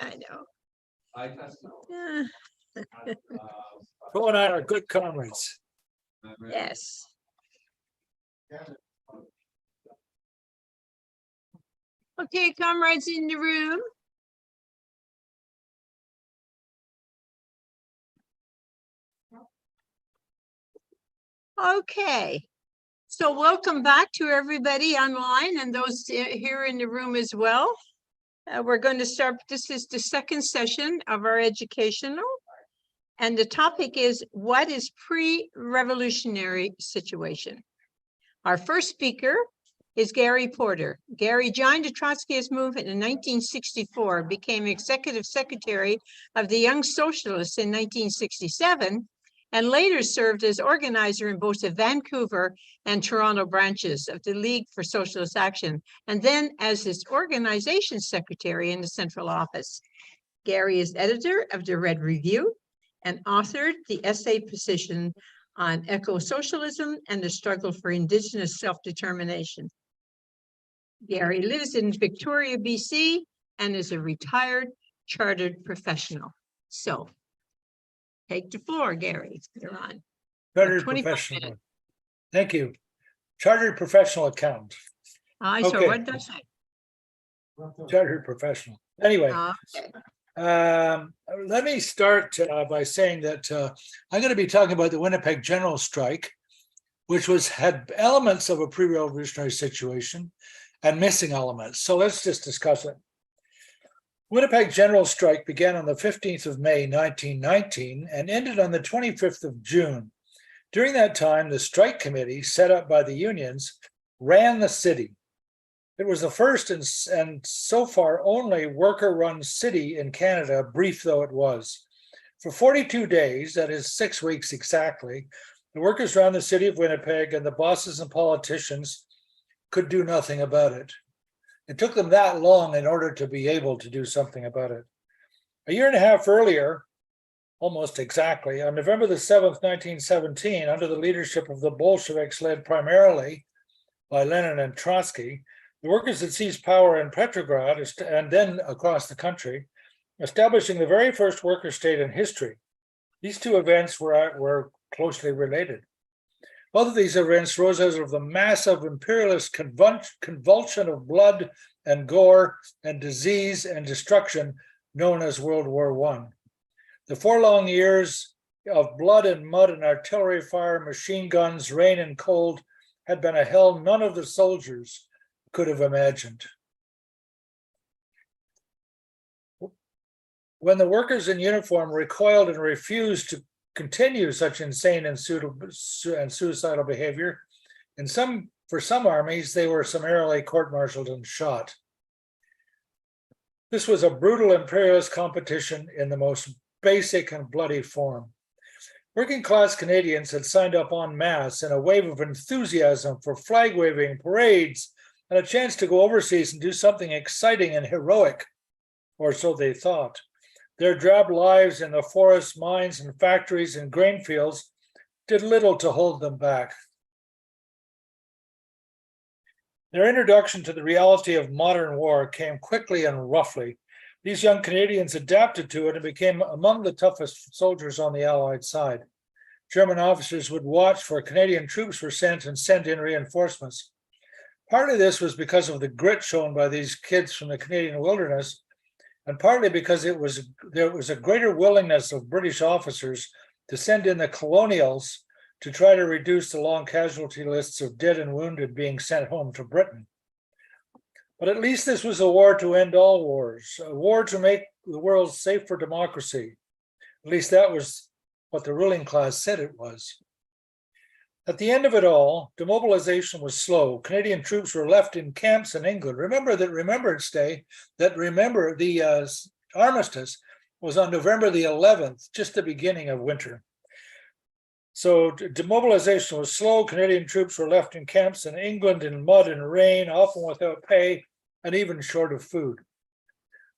I know. I trust no. Yeah. Paul and I are good comrades. Yes. Okay, comrades in the room. Okay. So welcome back to everybody online and those here in the room as well. We're going to start, this is the second session of our educational. And the topic is, what is pre-revolutionary situation? Our first speaker is Gary Porter. Gary joined the Trotskyist movement in 1964, became executive secretary of the Young Socialists in 1967, and later served as organizer in both the Vancouver and Toronto branches of the League for Socialist Action, and then as its organization secretary in the central office. Gary is editor of the Red Review and authored the essay position on eco-socialism and the struggle for Indigenous self-determination. Gary lives in Victoria, BC, and is a retired chartered professional. So, take the floor, Gary. You're on. Chartered 25 professional. minutes. Thank you. Chartered professional accountant. So Okay. what does that say? Chartered professional. Anyway, Okay. let me start by saying that I'm going to be talking about the Winnipeg General Strike, which had elements of a pre-revolutionary situation and missing elements. So let's just discuss it. Winnipeg General Strike began on the 15th of May, 1919, and ended on the 25th of June. During that time, the strike committee set up by the unions ran the city. It was the first and so far only worker-run city in Canada, brief though it was. For 42 days, that is 6 weeks exactly, the workers ran the city of Winnipeg, and the bosses and politicians could do nothing about it. It took them that long in order to be able to do something about it. A year and a half earlier, almost exactly, on November the 7th, 1917, under the leadership of the Bolsheviks, led primarily by Lenin and Trotsky, the workers had seized power in Petrograd and then across the country, establishing the very first worker state in history. These two events were closely related. Both of these events rose out of the massive imperialist convulsion of blood and gore and disease and destruction known as World War I. The 4 long years of blood and mud and artillery fire, machine guns, rain and cold had been a hell none of the soldiers could have imagined. When the workers in uniform recoiled and refused to continue such insane and suicidal behavior, for some armies, they were summarily court-martialed and shot. This was a brutal imperialist competition in the most basic and bloody form. Working-class Canadians had signed up en masse in a wave of enthusiasm for flag-waving, parades, and a chance to go overseas and do something exciting and heroic, or so they thought. Their drab lives in the forests, mines, and factories and grain fields did little to hold them back. Their introduction to the reality of modern war came quickly and roughly. These young Canadians adapted to it and became among the toughest soldiers on the Allied side. German officers would watch for Canadian troops were sent and sent in reinforcements. Partly this was because of the grit shown by these kids from the Canadian wilderness, and partly because there was a greater willingness of British officers to send in the colonials to try to reduce the long casualty lists of dead and wounded being sent home to Britain. But at least this was a war to end all wars, a war to make the world safe for democracy. At least that was what the ruling class said it was. At the end of it all, demobilization was slow. Canadian troops were left in camps in England. Remember that Remembrance Day, the armistice was on November the 11th, just the beginning of winter. So demobilization was slow. Canadian troops were left in camps in England in mud and rain, often without pay and even short of food.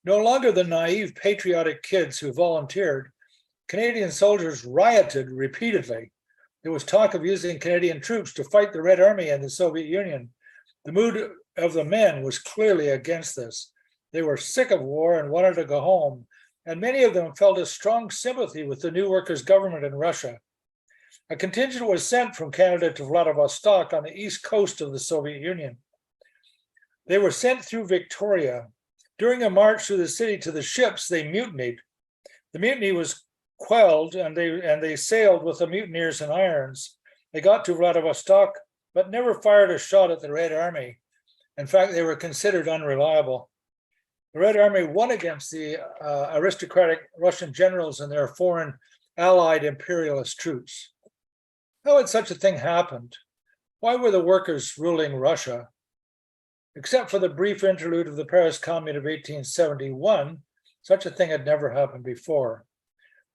No longer the naive patriotic kids who volunteered, Canadian soldiers rioted repeatedly. There was talk of using Canadian troops to fight the Red Army and the Soviet Union. The mood of the men was clearly against this. They were sick of war and wanted to go home, and many of them felt a strong sympathy with the new workers' government in Russia. A contingent was sent from Canada to Vladivostok on the east coast of the Soviet Union. They were sent through Victoria. During a march through the city to the ships, they mutinied. The mutiny was quelled, and they sailed with the mutineers in irons. They got to Vladivostok, but never fired a shot at the Red Army. In fact, they were considered unreliable. The Red Army won against the aristocratic Russian generals and their foreign allied imperialist troops. How had such a thing happened? Why were the workers ruling Russia? Except for the brief interlude of the Paris Commune of 1871, such a thing had never happened before.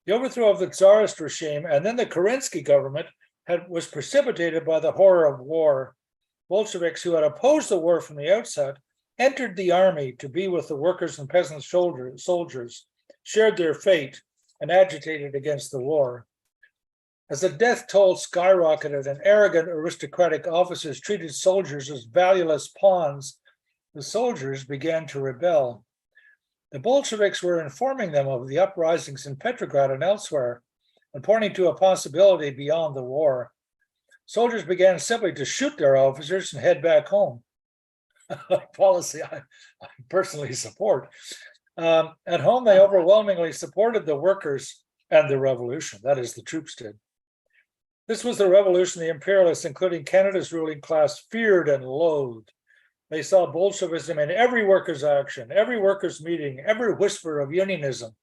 The overthrow of the Tsarist regime and then the Kerensky government was precipitated by the horror of war. Bolsheviks who had opposed the war from the outset entered the army to be with the workers and peasant soldiers, shared their fate, and agitated against the war. As the death toll skyrocketed and arrogant aristocratic officers treated soldiers as valueless pawns, the soldiers began to rebel. The Bolsheviks were informing them of the uprisings in Petrograd and elsewhere, and pointing to a possibility beyond the war. Soldiers began simply to shoot their officers and head back home. A policy I personally support. At home, they overwhelmingly supported the workers and the revolution. That is, the troops did. This was the revolution the imperialists, including Canada's ruling class, feared and loathed. They saw Bolshevism in every workers' action, every workers' meeting, every whisper of unionism.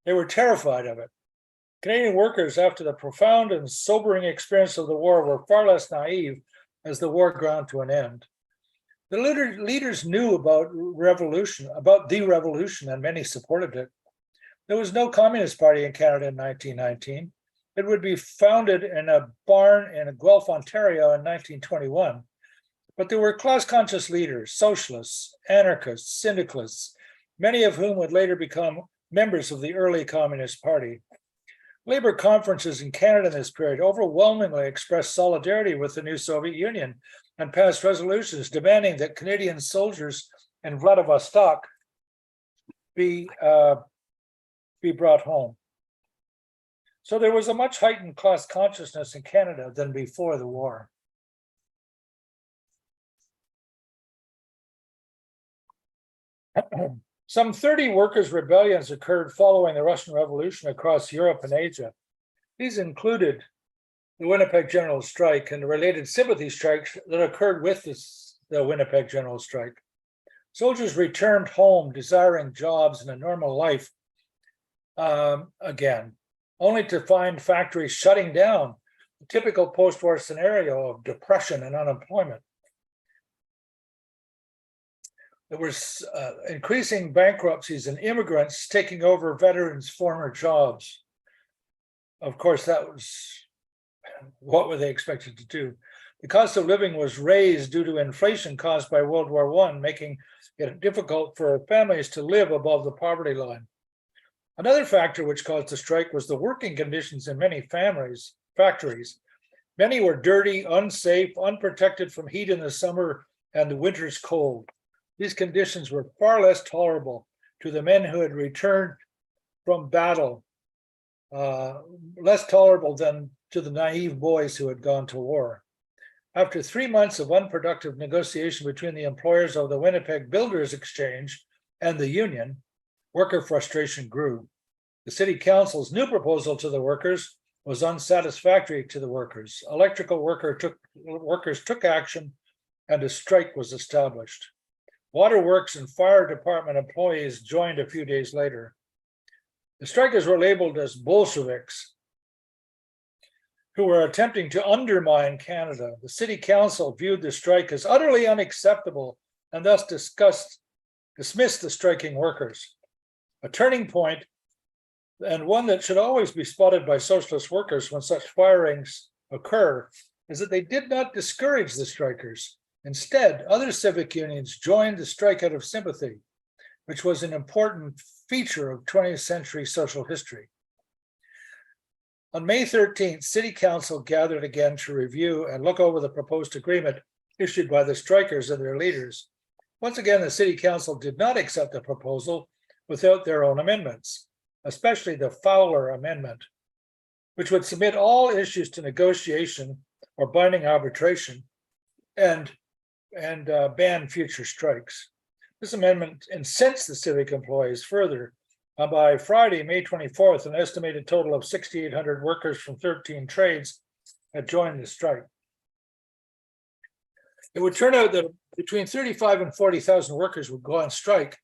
They were terrified of it. Canadian workers, after the profound and sobering experience of the war, were far less naive as the war ground to an end. The leaders knew about the revolution, and many supported it. There was no Communist Party in Canada in 1919. It would be founded in a barn in Guelph, Ontario in 1921. But there were class-conscious leaders, socialists, anarchists, syndicalists, many of whom would later become members of the early Communist Party. Labor conferences in Canada in this period overwhelmingly expressed solidarity with the new Soviet Union and passed resolutions demanding that Canadian soldiers in Vladivostok be brought home. So there was a much heightened class consciousness in Canada than before the war. Some 30 workers' rebellions occurred following the Russian Revolution across Europe and Asia. These included the Winnipeg General Strike and the related sympathy strikes that occurred with the Winnipeg General Strike. Soldiers returned home desiring jobs and a normal life again, only to find factories shutting down, the typical post-war scenario of depression and unemployment. There was increasing bankruptcies and immigrants taking over veterans' former jobs. Of course, that was what were they expected to do? The cost of living was raised due to inflation caused by World War I, making it difficult for families to live above the poverty line. Another factor which caused the strike was the working conditions in many factories. Many were dirty, unsafe, unprotected from heat in the summer and the winter's cold. These conditions were far less tolerable to the men who had returned from battle, less tolerable than to the naive boys who had gone to war. After 3 months of unproductive negotiation between the employers of the Winnipeg Builders Exchange and the union, worker frustration grew. The city council's new proposal to the workers was unsatisfactory to the workers. Electrical workers took action and a strike was established. Waterworks and fire department employees joined a few days later. The strikers were labeled as Bolsheviks, who were attempting to undermine Canada. The city council viewed the strike as utterly unacceptable and thus dismissed the striking workers. A turning point, and one that should always be spotted by socialist workers when such firings occur, is that they did not discourage the strikers. Instead, other civic unions joined the strike out of sympathy, which was an important feature of 20th century social history. On May 13th, City Council gathered again to review and look over the proposed agreement issued by the strikers and their leaders. Once again, the city council did not accept the proposal without their own amendments, especially the Fowler Amendment, which would submit all issues to negotiation or binding arbitration and ban future strikes. This amendment incensed the civic employees further. By Friday, May 24th, an estimated total of 6,800 workers from 13 trades had joined the strike. It would turn out that between 35 and 40,000 workers would go on strike,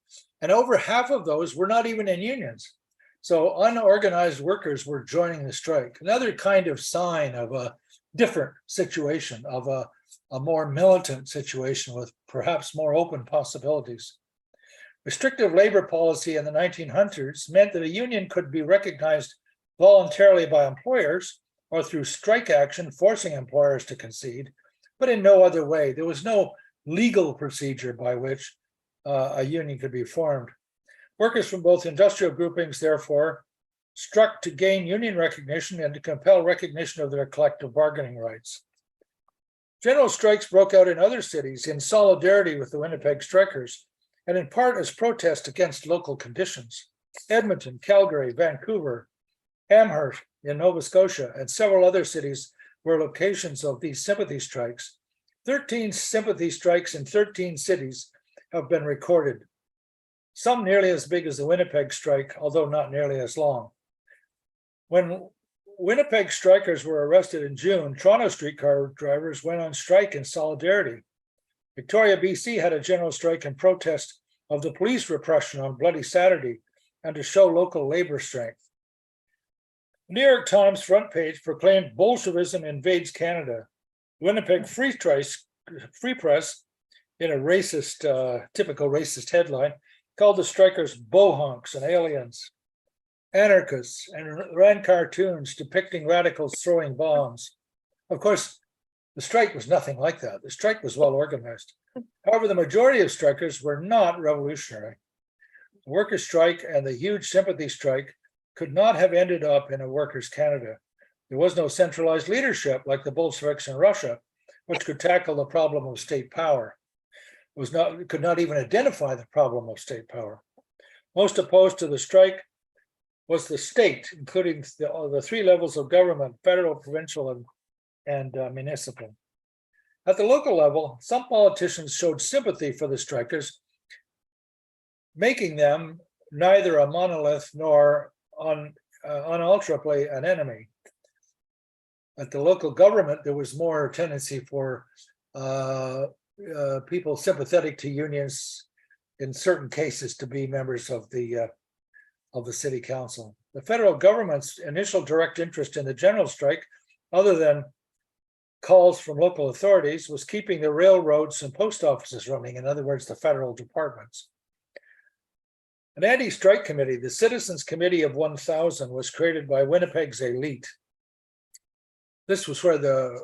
and over half of those were not even in unions. So unorganized workers were joining the strike. Another kind of sign of a different situation, of a more militant situation with perhaps more open possibilities. Restrictive labor policy in the 1900s meant that a union could be recognized voluntarily by employers or through strike action, forcing employers to concede, but in no other way. There was no legal procedure by which a union could be formed. Workers from both industrial groupings, therefore, struck to gain union recognition and to compel recognition of their collective bargaining rights. General strikes broke out in other cities in solidarity with the Winnipeg strikers, and in part as protest against local conditions. Edmonton, Calgary, Vancouver, Amherst in Nova Scotia, and several other cities were locations of these sympathy strikes. 13 sympathy strikes in 13 cities have been recorded, some nearly as big as the Winnipeg strike, although not nearly as long. When Winnipeg strikers were arrested in June, Toronto streetcar drivers went on strike in solidarity. Victoria, BC had a general strike in protest of the police repression on Bloody Saturday and to show local labor strength. The New York Times front page proclaimed Bolshevism invades Canada. Winnipeg Free Press, in a racist, typical racist headline, called the strikers bohunks and aliens, anarchists, and ran cartoons depicting radicals throwing bombs. Of course, the strike was nothing like that. The strike was well organized. However, the majority of strikers were not revolutionary. The workers' strike and the huge sympathy strike could not have ended up in a workers' Canada. There was no centralized leadership like the Bolsheviks in Russia, which could tackle the problem of state power. It could not even identify the problem of state power. Most opposed to the strike was the state, including the three levels of government: federal, provincial, and municipal. At the local level, some politicians showed sympathy for the strikers, making them neither a monolith nor unalterably an enemy. At the local government, there was more tendency for people sympathetic to unions in certain cases to be members of the city council. The federal government's initial direct interest in the general strike, other than calls from local authorities, was keeping the railroads and post offices running, in other words, the federal departments. An anti-strike committee, the Citizens Committee of 1000, was created by Winnipeg's elite. This was where the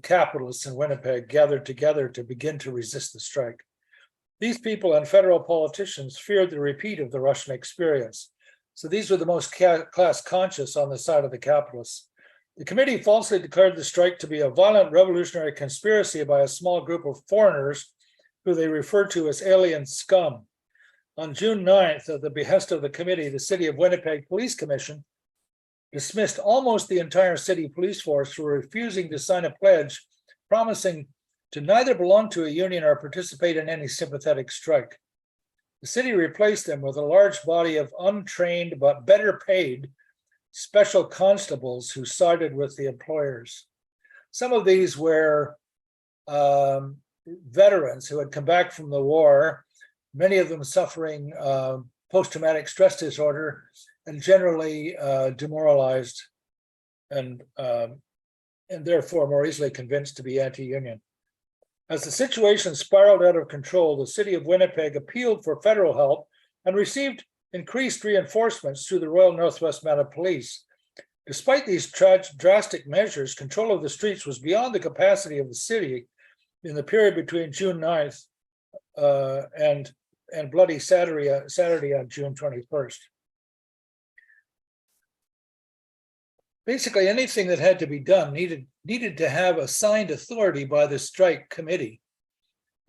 capitalists in Winnipeg gathered together to begin to resist the strike. These people and federal politicians feared the repeat of the Russian experience. So these were the most class conscious on the side of the capitalists. The committee falsely declared the strike to be a violent revolutionary conspiracy by a small group of foreigners who they referred to as alien scum. On June 9th, at the behest of the committee, the City of Winnipeg Police Commission dismissed almost the entire city police force for refusing to sign a pledge promising to neither belong to a union or participate in any sympathetic strike. The city replaced them with a large body of untrained but better paid special constables who sided with the employers. Some of these were veterans who had come back from the war, many of them suffering post-traumatic stress disorder and generally demoralized and therefore more easily convinced to be anti-union. As the situation spiraled out of control, the city of Winnipeg appealed for federal help and received increased reinforcements through the Royal Northwest Mounted Police. Despite these drastic measures, control of the streets was beyond the capacity of the city in the period between June 9th and Bloody Saturday on June 21st. Basically, anything that had to be done needed to have assigned authority by the strike committee.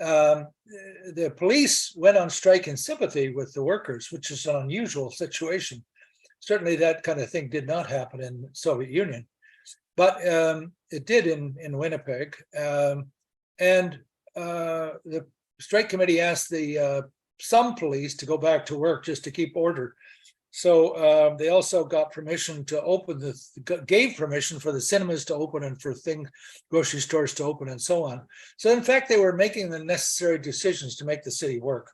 the police went on strike in sympathy with the workers, which is an unusual situation. Certainly that kind of thing did not happen in the Soviet Union, but it did in Winnipeg. And the strike committee asked some police to go back to work just to keep order. So they also got permission to gave permission for the cinemas to open and for grocery stores to open and so on. So in fact, they were making the necessary decisions to make the city work.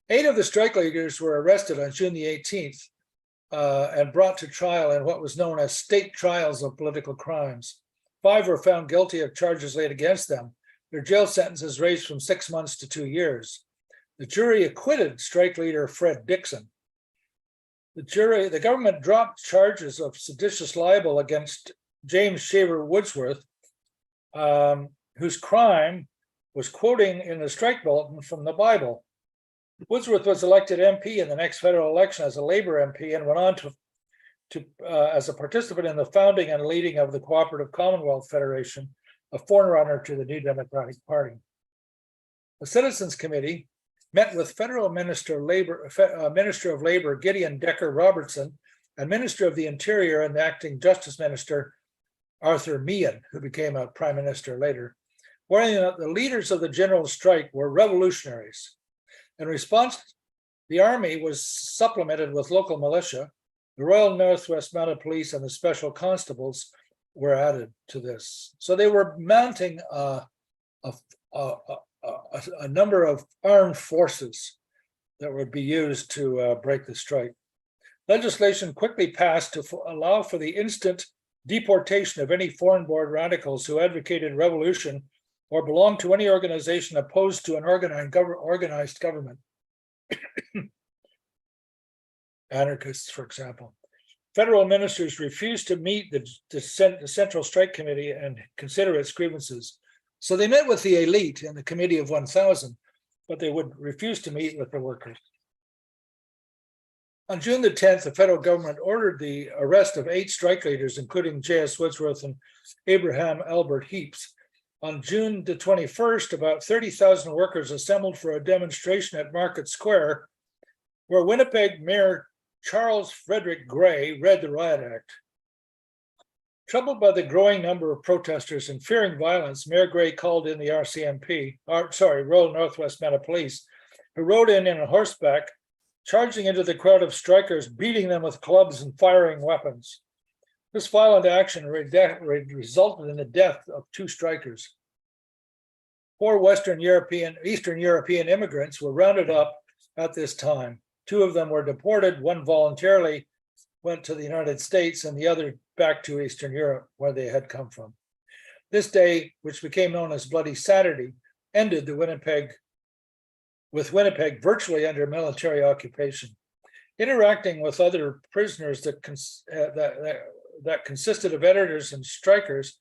8 of the strike leaders were arrested on June the 18th and brought to trial in what was known as state trials of political crimes. 5 were found guilty of charges laid against them. Their jail sentences ranged from 6 months to 2 years. The jury acquitted strike leader Fred Dixon. The government dropped charges of seditious libel against James Shaver Woodsworth, whose crime was quoting in the strike bulletin from the Bible. Woodsworth was elected MP in the next federal election as a Labor MP and went on to as a participant in the founding and leading of the Cooperative Commonwealth Federation, a forerunner to the New Democratic Party. The Citizens Committee met with Federal Minister of Labor Gideon Decker Robertson and Minister of the Interior and Acting Justice Minister Arthur Meehan, who became a prime minister later, warning that the leaders of the general strike were revolutionaries. In response, the army was supplemented with local militia. The Royal Northwest Mounted Police and the Special Constables were added to this. So they were mounting a number of armed forces that would be used to break the strike. Legislation quickly passed to allow for the instant deportation of any foreign-born radicals who advocated revolution or belonged to any organization opposed to an organized government. Anarchists, for example. Federal ministers refused to meet the Central Strike Committee and consider its grievances. So they met with the elite in the Committee of 1,000, but they would refuse to meet with the workers. On June the 10th, the federal government ordered the arrest of 8 strike leaders, including J.S. Woodsworth and Abraham Albert Heaps. On June the 21st, about 30,000 workers assembled for a demonstration at Market Square, where Winnipeg Mayor Charles Frederick Gray read the Riot Act. Troubled by the growing number of protesters and fearing violence, Mayor Gray called in the Royal Northwest Mounted Police, who rode in on horseback, charging into the crowd of strikers, beating them with clubs and firing weapons. This violent action resulted in the death of 2 strikers. 4 Eastern European immigrants were rounded up at this time. 2 of them were deported. 1 voluntarily went to the United States and the other back to Eastern Europe, where they had come from. This day, which became known as Bloody Saturday, ended with Winnipeg virtually under military occupation. Interacting with other prisoners that consisted of editors and strikers,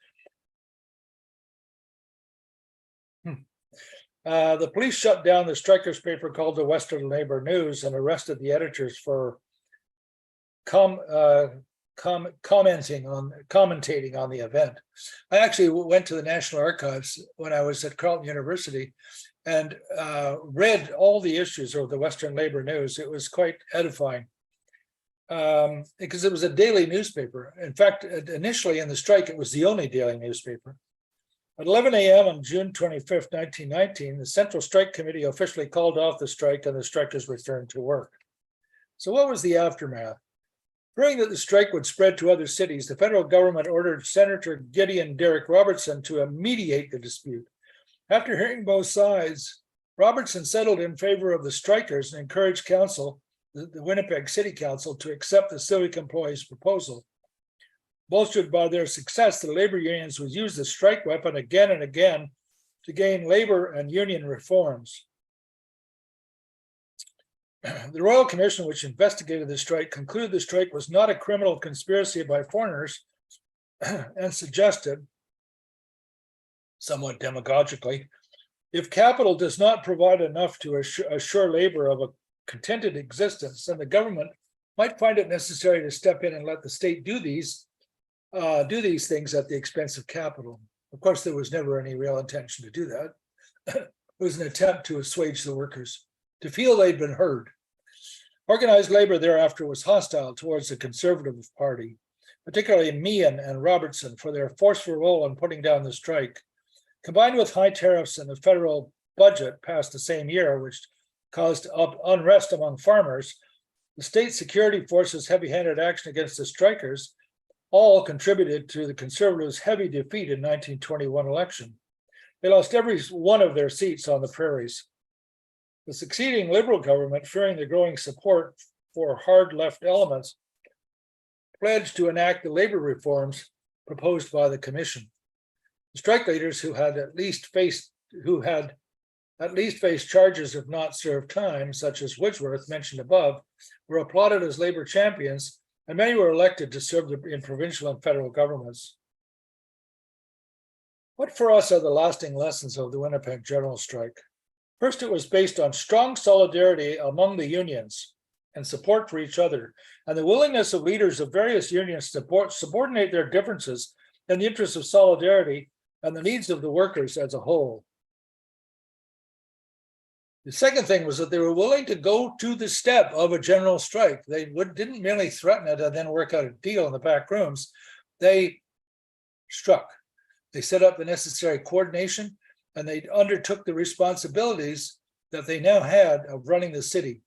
the police shut down the strikers' paper called the Western Labor News and arrested the editors for commentating on the event. I actually went to the National Archives when I was at Carleton University and read all the issues of the Western Labor News. It was quite edifying because it was a daily newspaper. In fact, initially in the strike, it was the only daily newspaper. At 11 a.m. on June 25th, 1919, the Central Strike Committee officially called off the strike and the strikers returned to work. So what was the aftermath? Fearing that the strike would spread to other cities, the federal government ordered Senator Gideon Derrick Robertson to mediate the dispute. After hearing both sides, Robertson settled in favor of the strikers and encouraged the Winnipeg City Council, to accept the civic employees' proposal. Bolstered by their success, the labor unions would use the strike weapon again and again to gain labor and union reforms. The Royal Commission, which investigated the strike, concluded the strike was not a criminal conspiracy by foreigners and suggested, somewhat demagogically, if capital does not provide enough to assure labor of a contented existence, then the government might find it necessary to step in and let the state do these things at the expense of capital. Of course, there was never any real intention to do that. It was an attempt to assuage the workers, to feel they'd been heard. Organized labor thereafter was hostile towards the Conservative Party, particularly Meehan and Robertson, for their forceful role in putting down the strike. Combined with high tariffs and the federal budget passed the same year, which caused unrest among farmers, the state security forces' heavy-handed action against the strikers all contributed to the Conservatives' heavy defeat in 1921 election. They lost every one of their seats on the prairies. The succeeding Liberal government, fearing the growing support for hard left elements, pledged to enact the labor reforms proposed by the Commission. The strike leaders who had at least faced charges of not served time, such as Whitworth mentioned above, were applauded as labor champions, and many were elected to serve in provincial and federal governments. What for us are the lasting lessons of the Winnipeg General Strike? First, it was based on strong solidarity among the unions and support for each other, and the willingness of leaders of various unions to subordinate their differences in the interest of solidarity and the needs of the workers as a whole. The second thing was that they were willing to go to the step of a general strike. They didn't merely threaten it and then work out a deal in the back rooms. They struck. They set up the necessary coordination, and they undertook the responsibilities that they now had of running the city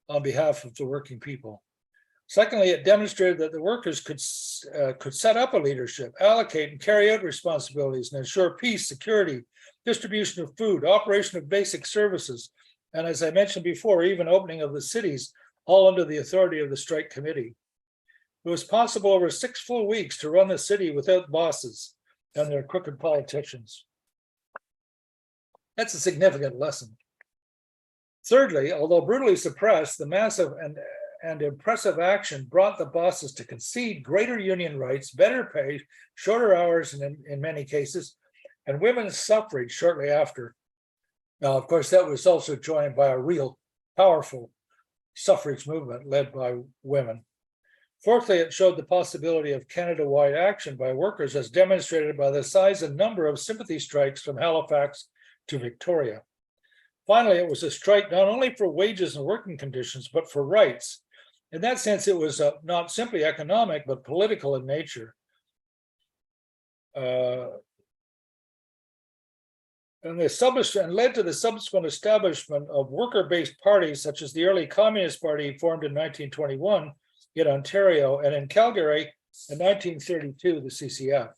on behalf of the working people. Secondly, it demonstrated that the workers could set up a leadership, allocate and carry out responsibilities, and ensure peace, security, distribution of food, operation of basic services, and as I mentioned before, even opening of the cities, all under the authority of the strike committee. It was possible over 6 full weeks to run the city without bosses and their crooked politicians. That's a significant lesson. Thirdly, although brutally suppressed, the massive and impressive action brought the bosses to concede greater union rights, better pay, shorter hours in many cases, and women's suffrage shortly after. Now, of course, that was also joined by a real powerful suffrage movement led by women. Fourthly, it showed the possibility of Canada-wide action by workers, as demonstrated by the size and number of sympathy strikes from Halifax to Victoria. Finally, it was a strike not only for wages and working conditions, but for rights. In that sense, it was not simply economic, but political in nature. And led to the subsequent establishment of worker-based parties, such as the early Communist Party formed in 1921 in Ontario, and in Calgary in 1932, the CCF.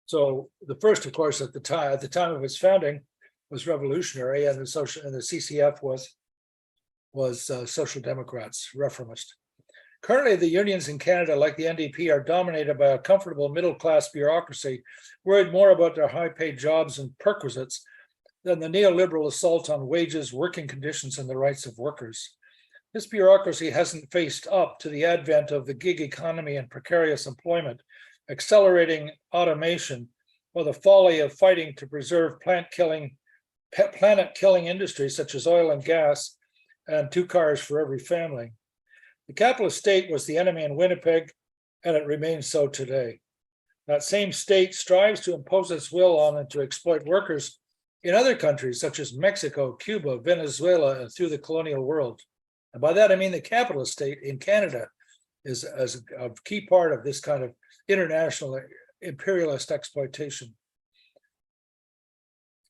So the first, of course, at the time of its founding, was revolutionary, and the CCF was Social Democrats, reformist. Currently, the unions in Canada, like the NDP, are dominated by a comfortable middle-class bureaucracy, worried more about their high-paid jobs and perquisites than the neoliberal assault on wages, working conditions, and the rights of workers. This bureaucracy hasn't faced up to the advent of the gig economy and precarious employment, accelerating automation, or the folly of fighting to preserve planet-killing industries such as oil and gas, and 2 cars for every family. The capitalist state was the enemy in Winnipeg, and it remains so today. That same state strives to impose its will on and to exploit workers in other countries such as Mexico, Cuba, Venezuela, and through the colonial world. And by that, I mean the capitalist state in Canada is as a key part of this kind of international imperialist exploitation.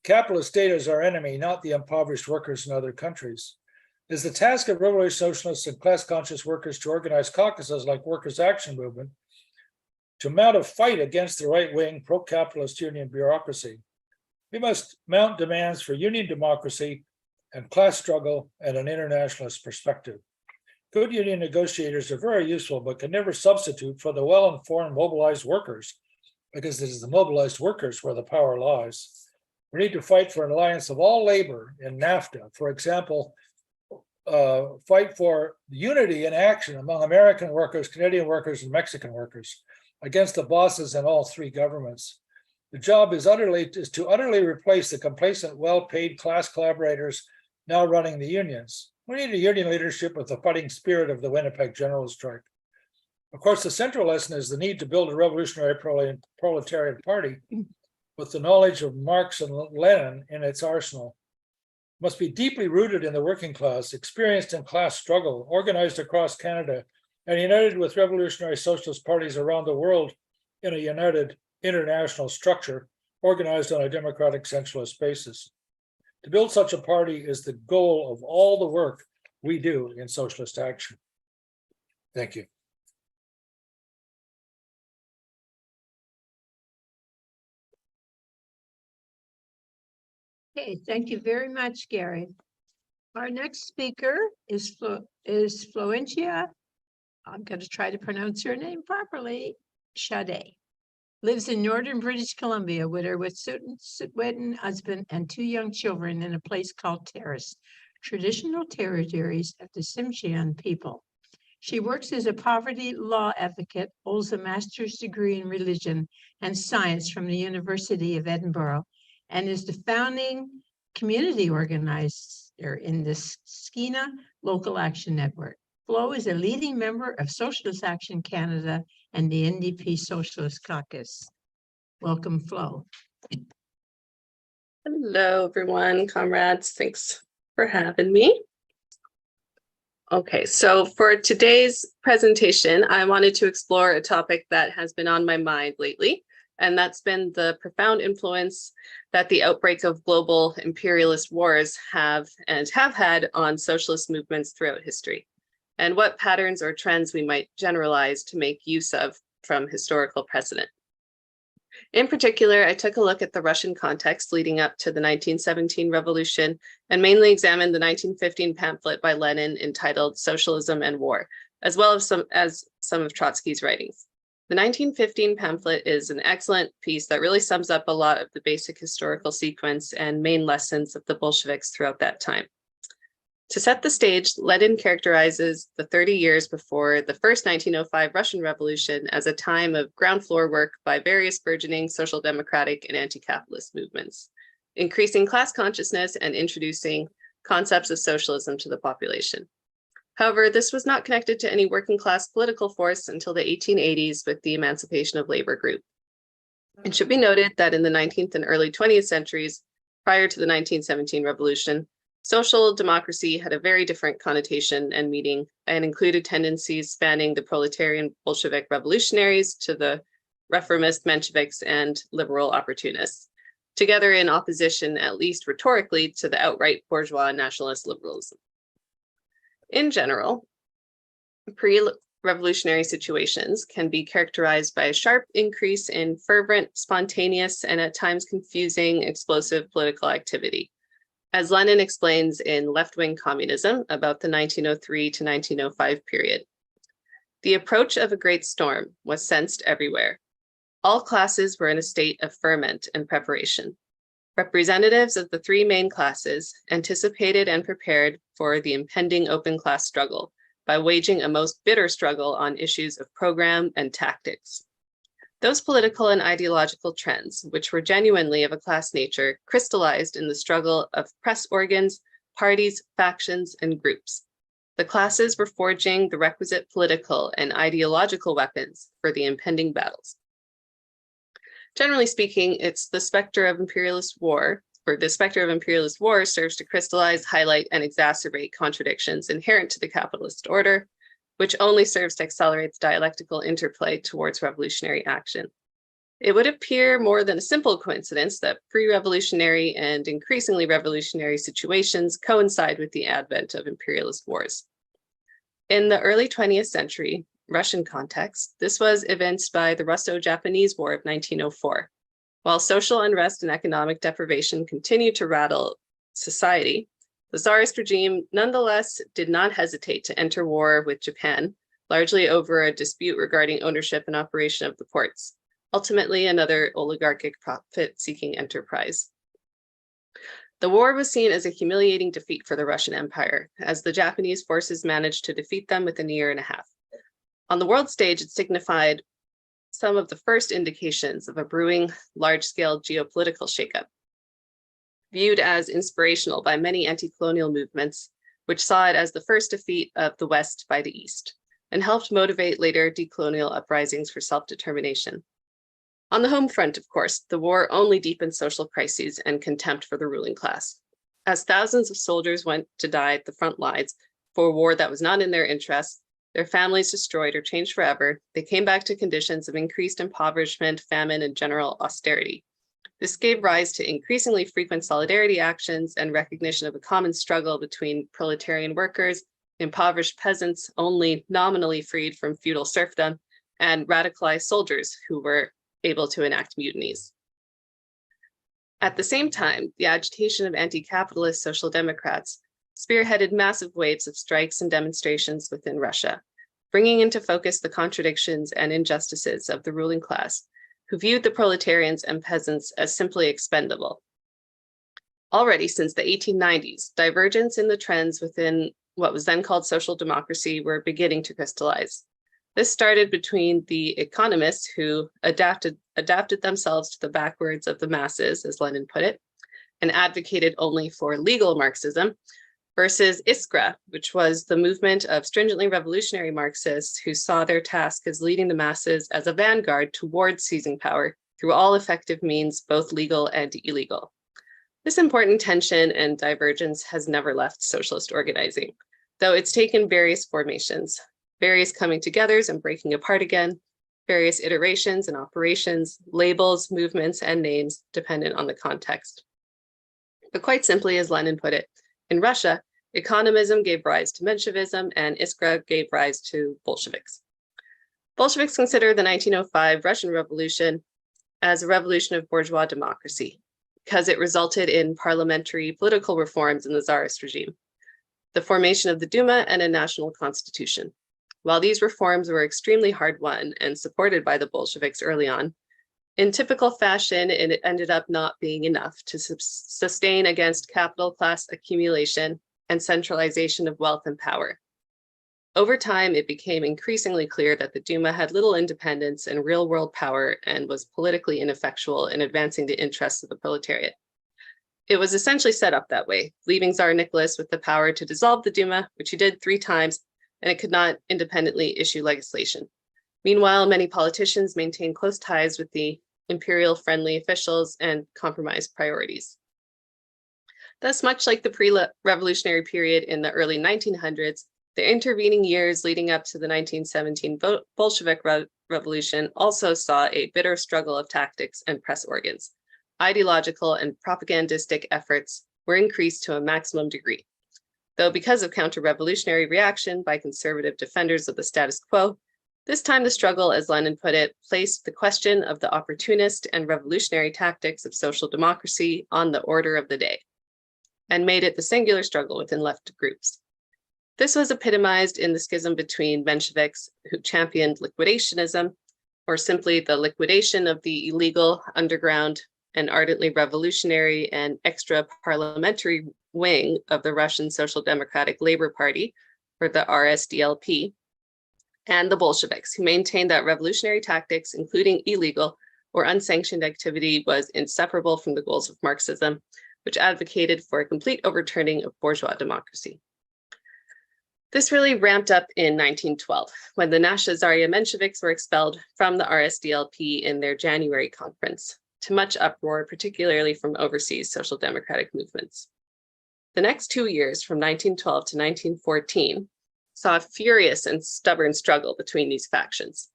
The capitalist state is our enemy, not the impoverished workers in other countries. It is the task of revolutionary socialists and class-conscious workers to organize caucuses like Workers' Action Movement to mount a fight against the right-wing pro-capitalist union bureaucracy. We must mount demands for union democracy and class struggle and an internationalist perspective. Good union negotiators are very useful, but can never substitute for the well-informed, mobilized workers, because it is the mobilized workers where the power lies. We need to fight for an alliance of all labor in NAFTA. For example, fight for unity and action among American workers, Canadian workers, and Mexican workers against the bosses in all 3 governments. The job is to utterly replace the complacent, well-paid class collaborators now running the unions. We need a union leadership with the fighting spirit of the Winnipeg General Strike. Of course, the central lesson is the need to build a revolutionary proletarian party with the knowledge of Marx and Lenin in its arsenal, must be deeply rooted in the working class, experienced in class struggle, organized across Canada, and united with revolutionary socialist parties around the world in a united international structure organized on a democratic centralist basis. To build such a party is the goal of all the work we do in Socialist Action. Thank you. Okay, thank you very much, Gary. Our next speaker is Florentia. I'm going to try to pronounce her name properly. Schade. Lives in northern British Columbia with her wedding husband and 2 young children in a place called Terrace, traditional territories of the Tsimshian people. She works as a poverty law advocate, holds a master's degree in religion and science from the University of Edinburgh, and is the founding community organizer in the Skeena Local Action Network. Flo is a leading member of Socialist Action Canada and the NDP Socialist Caucus. Welcome, Flo. Hello, everyone, comrades. Thanks for having me. Okay, so for today's presentation, I wanted to explore a topic that has been on my mind lately, and that's been the profound influence that the outbreak of global imperialist wars have had on socialist movements throughout history, and what patterns or trends we might generalize to make use of from historical precedent. In particular, I took a look at the Russian context leading up to the 1917 revolution and mainly examined the 1915 pamphlet by Lenin entitled Socialism and War, as well as some of Trotsky's writings. The 1915 pamphlet is an excellent piece that really sums up a lot of the basic historical sequence and main lessons of the Bolsheviks throughout that time. To set the stage, Lenin characterizes the 30 years before the first 1905 Russian Revolution as a time of ground floor work by various burgeoning social democratic and anti-capitalist movements, increasing class consciousness and introducing concepts of socialism to the population. However, this was not connected to any working class political force until the 1880s with the Emancipation of Labor group. It should be noted that in the 19th and early 20th centuries, prior to the 1917 revolution, social democracy had a very different connotation and meaning and included tendencies spanning the proletarian Bolshevik revolutionaries to the reformist Mensheviks and liberal opportunists, together in opposition, at least rhetorically, to the outright bourgeois nationalist liberalism. In general, pre-revolutionary situations can be characterized by a sharp increase in fervent, spontaneous, and at times confusing, explosive political activity. As Lenin explains in Left-Wing Communism about the 1903 to 1905 period. The approach of a great storm was sensed everywhere. All classes were in a state of ferment and preparation. Representatives of the 3 main classes anticipated and prepared for the impending open class struggle by waging a most bitter struggle on issues of program and tactics. Those political and ideological trends, which were genuinely of a class nature, crystallized in the struggle of press organs, parties, factions, and groups. The classes were forging the requisite political and ideological weapons for the impending battles. Generally speaking, it's the specter of imperialist war, or the specter of imperialist war serves to crystallize, highlight, and exacerbate contradictions inherent to the capitalist order, which only serves to accelerate the dialectical interplay towards revolutionary action. It would appear more than a simple coincidence that pre-revolutionary and increasingly revolutionary situations coincide with the advent of imperialist wars. In the early 20th century, Russian context, this was evinced by the Russo-Japanese War of 1904. While social unrest and economic deprivation continued to rattle society, the Tsarist regime nonetheless did not hesitate to enter war with Japan, largely over a dispute regarding ownership and operation of the ports, ultimately another oligarchic profit-seeking enterprise. The war was seen as a humiliating defeat for the Russian Empire, as the Japanese forces managed to defeat them within a year and a half. On the world stage, it signified some of the first indications of a brewing large-scale geopolitical shakeup. Viewed as inspirational by many anti-colonial movements, which saw it as the first defeat of the West by the East, and helped motivate later decolonial uprisings for self-determination. On the home front, of course, the war only deepened social crises and contempt for the ruling class. As thousands of soldiers went to die at the front lines for a war that was not in their interest, their families destroyed or changed forever, they came back to conditions of increased impoverishment, famine, and general austerity. This gave rise to increasingly frequent solidarity actions and recognition of a common struggle between proletarian workers, impoverished peasants only nominally freed from feudal serfdom, and radicalized soldiers who were able to enact mutinies. At the same time, the agitation of anti-capitalist social democrats spearheaded massive waves of strikes and demonstrations within Russia, bringing into focus the contradictions and injustices of the ruling class, who viewed the proletarians and peasants as simply expendable. Already since the 1890s, divergence in the trends within what was then called social democracy were beginning to crystallize. This started between the economists who adapted themselves to the backwards of the masses, as Lenin put it, and advocated only for legal Marxism, versus Iskra, which was the movement of stringently revolutionary Marxists who saw their task as leading the masses as a vanguard towards seizing power through all effective means, both legal and illegal. This important tension and divergence has never left socialist organizing, though it's taken various formations, various coming togethers and breaking apart again, various iterations and operations, labels, movements, and names dependent on the context. But quite simply, as Lenin put it, in Russia, economism gave rise to Menshevism and Iskra gave rise to Bolsheviks. Bolsheviks consider the 1905 Russian Revolution as a revolution of bourgeois democracy because it resulted in parliamentary political reforms in the Tsarist regime, the formation of the Duma and a national constitution. While these reforms were extremely hard-won and supported by the Bolsheviks early on, in typical fashion, it ended up not being enough to sustain against capital class accumulation and centralization of wealth and power. Over time, it became increasingly clear that the Duma had little independence and real-world power and was politically ineffectual in advancing the interests of the proletariat. It was essentially set up that way, leaving Tsar Nicholas with the power to dissolve the Duma, which he did 3 times, and it could not independently issue legislation. Meanwhile, many politicians maintained close ties with the imperial-friendly officials and compromised priorities. Thus, much like the pre-revolutionary period in the early 1900s, the intervening years leading up to the 1917 Bolshevik Revolution also saw a bitter struggle of tactics and press organs. Ideological and propagandistic efforts were increased to a maximum degree. Though because of counter-revolutionary reaction by conservative defenders of the status quo, this time the struggle, as Lenin put it, placed the question of the opportunist and revolutionary tactics of social democracy on the order of the day, and made it the singular struggle within left groups. This was epitomized in the schism between Mensheviks, who championed liquidationism, or simply the liquidation of the illegal underground and ardently revolutionary and extra-parliamentary wing of the Russian Social Democratic Labor Party, or the RSDLP, and the Bolsheviks, who maintained that revolutionary tactics, including illegal or unsanctioned activity, was inseparable from the goals of Marxism, which advocated for a complete overturning of bourgeois democracy. This really ramped up in 1912, when the Nasha-Zarya Mensheviks were expelled from the RSDLP in their January conference, to much uproar, particularly from overseas social democratic movements. The next 2 years, from 1912 to 1914, saw a furious and stubborn struggle between these factions.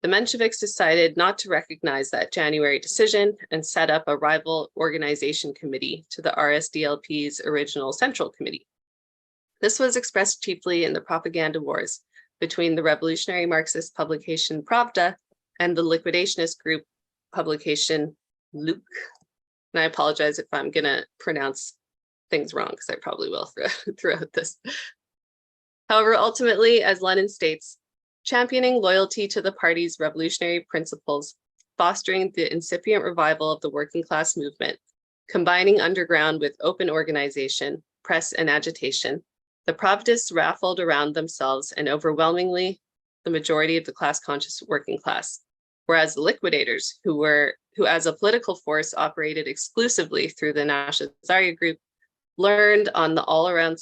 The Mensheviks decided not to recognize that January decision and set up a rival organization committee to the RSDLP's original Central Committee. This was expressed chiefly in the propaganda wars between the revolutionary Marxist publication Pravda and the liquidationist group publication Luk. And I apologize if I'm going to pronounce things wrong, because I probably will throughout this. However, ultimately, as Lenin states, championing loyalty to the party's revolutionary principles, fostering the incipient revival of the working class movement, combining underground with open organization, press, and agitation, the Pravdists raffled around themselves and overwhelmingly the majority of the class-conscious working class, whereas the liquidators, who as a political force operated exclusively through the Nasha-Zarya group, leaned on the all-around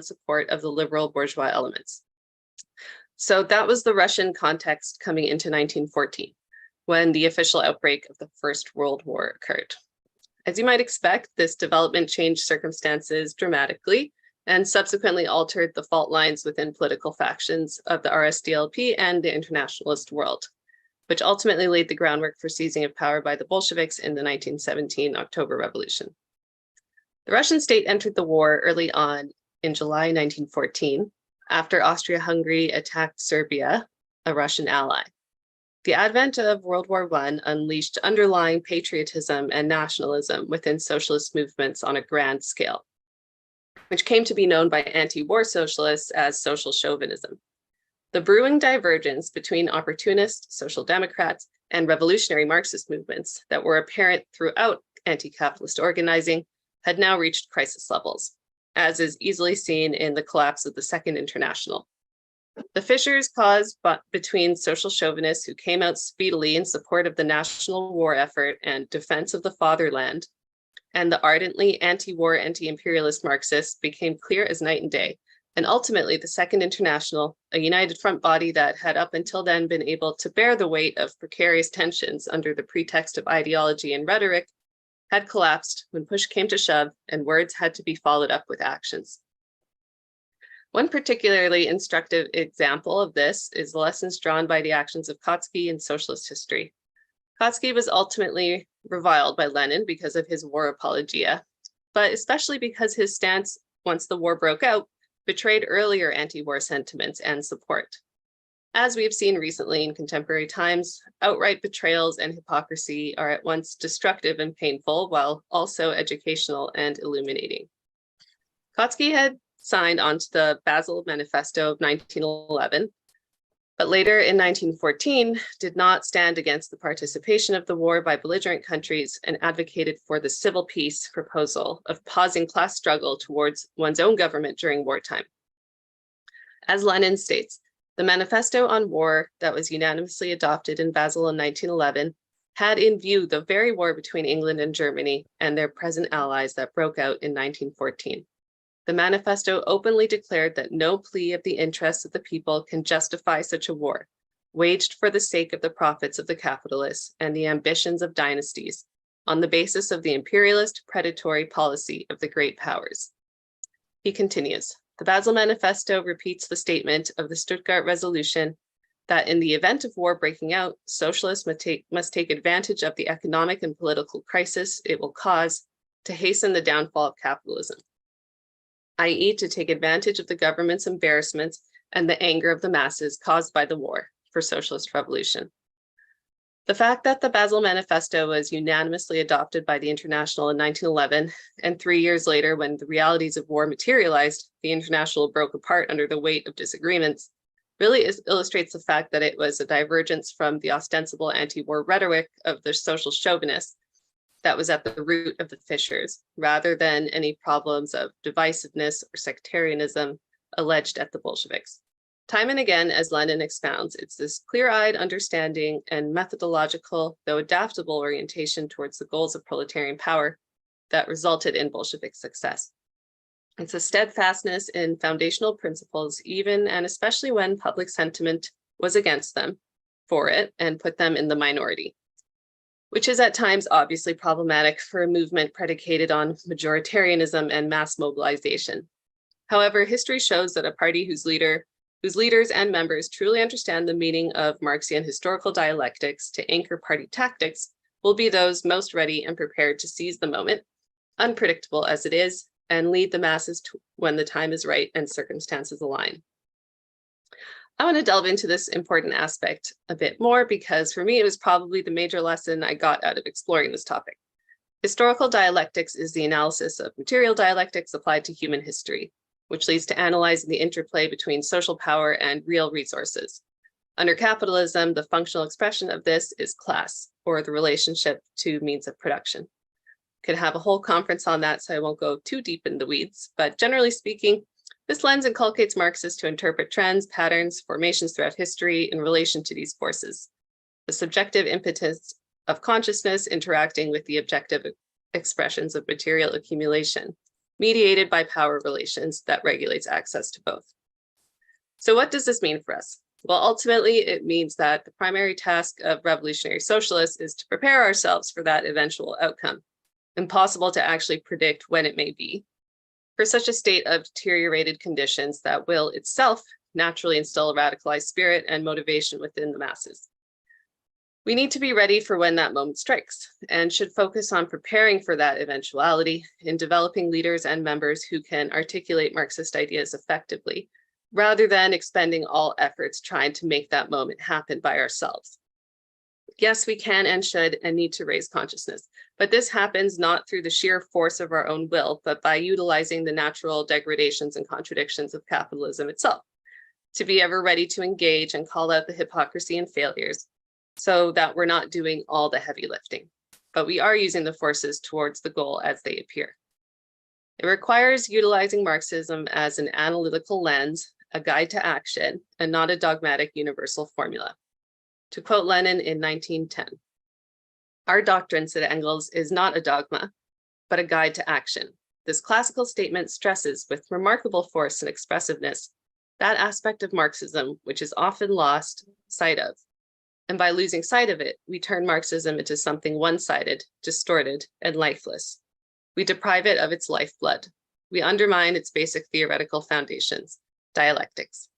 support of the liberal bourgeois elements. So that was the Russian context coming into 1914, when the official outbreak of the First World War occurred. As you might expect, this development changed circumstances dramatically and subsequently altered the fault lines within political factions of the RSDLP and the internationalist world, which ultimately laid the groundwork for seizing of power by the Bolsheviks in the 1917 October Revolution. The Russian state entered the war early on in July 1914, after Austria-Hungary attacked Serbia, a Russian ally. The advent of World War I unleashed underlying patriotism and nationalism within socialist movements on a grand scale, which came to be known by anti-war socialists as social chauvinism. The brewing divergence between opportunist social democrats and revolutionary Marxist movements that were apparent throughout anti-capitalist organizing had now reached crisis levels, as is easily seen in the collapse of the Second International. The fissures caused between social chauvinists who came out speedily in support of the national war effort and defense of the fatherland, and the ardently anti-war, anti-imperialist Marxists became clear as night and day. And ultimately, the Second International, a united front body that had up until then been able to bear the weight of precarious tensions under the pretext of ideology and rhetoric, had collapsed when push came to shove and words had to be followed up with actions. One particularly instructive example of this is the lessons drawn by the actions of Kautsky in socialist history. Kautsky was ultimately reviled by Lenin because of his war apologia, but especially because his stance, once the war broke out, betrayed earlier anti-war sentiments and support. As we have seen recently in contemporary times, outright betrayals and hypocrisy are at once destructive and painful, while also educational and illuminating. Kautsky had signed onto the Basel Manifesto of 1911, but later in 1914 did not stand against the participation of the war by belligerent countries and advocated for the civil peace proposal of pausing class struggle towards one's own government during wartime. As Lenin states, the manifesto on war that was unanimously adopted in Basel in 1911 had in view the very war between England and Germany and their present allies that broke out in 1914. The manifesto openly declared that no plea of the interests of the people can justify such a war, waged for the sake of the profits of the capitalists and the ambitions of dynasties, on the basis of the imperialist predatory policy of the great powers. He continues, the Basel Manifesto repeats the statement of the Stuttgart Resolution that in the event of war breaking out, socialists must take advantage of the economic and political crisis it will cause to hasten the downfall of capitalism, i.e. to take advantage of the government's embarrassments and the anger of the masses caused by the war for socialist revolution. The fact that the Basel Manifesto was unanimously adopted by the International in 1911, and 3 years later, when the realities of war materialized, the International broke apart under the weight of disagreements, really illustrates the fact that it was a divergence from the ostensible anti-war rhetoric of the social chauvinists that was at the root of the fissures, rather than any problems of divisiveness or sectarianism alleged at the Bolsheviks. Time and again, as Lenin expounds, it's this clear-eyed understanding and methodological, though adaptable orientation towards the goals of proletarian power that resulted in Bolshevik success. It's a steadfastness in foundational principles, even and especially when public sentiment was against them for it and put them in the minority, which is at times obviously problematic for a movement predicated on majoritarianism and mass mobilization. However, history shows that a party whose leaders and members truly understand the meaning of Marxian historical dialectics to anchor party tactics will be those most ready and prepared to seize the moment, unpredictable as it is, and lead the masses when the time is right and circumstances align. I want to delve into this important aspect a bit more because for me, it was probably the major lesson I got out of exploring this topic. Historical dialectics is the analysis of material dialectics applied to human history, which leads to analyzing the interplay between social power and real resources. Under capitalism, the functional expression of this is class, or the relationship to means of production. Could have a whole conference on that, so I won't go too deep in the weeds, but generally speaking, this lens inculcates Marxists to interpret trends, patterns, formations throughout history in relation to these forces. The subjective impetus of consciousness interacting with the objective expressions of material accumulation, mediated by power relations that regulates access to both. So what does this mean for us? Well, ultimately, it means that the primary task of revolutionary socialists is to prepare ourselves for that eventual outcome, impossible to actually predict when it may be, for such a state of deteriorated conditions that will itself naturally instill a radicalized spirit and motivation within the masses. We need to be ready for when that moment strikes and should focus on preparing for that eventuality in developing leaders and members who can articulate Marxist ideas effectively, rather than expending all efforts trying to make that moment happen by ourselves. Yes, we can and should and need to raise consciousness, but this happens not through the sheer force of our own will, but by utilizing the natural degradations and contradictions of capitalism itself, to be ever ready to engage and call out the hypocrisy and failures, so that we're not doing all the heavy lifting, but we are using the forces towards the goal as they appear. It requires utilizing Marxism as an analytical lens, a guide to action, and not a dogmatic universal formula. To quote Lenin in 1910, "Our doctrine," said Engels, "is not a dogma, but a guide to action." This classical statement stresses with remarkable force and expressiveness that aspect of Marxism which is often lost sight of. And by losing sight of it, we turn Marxism into something one-sided, distorted, and lifeless. We deprive it of its lifeblood. We undermine its basic theoretical foundations, dialectics,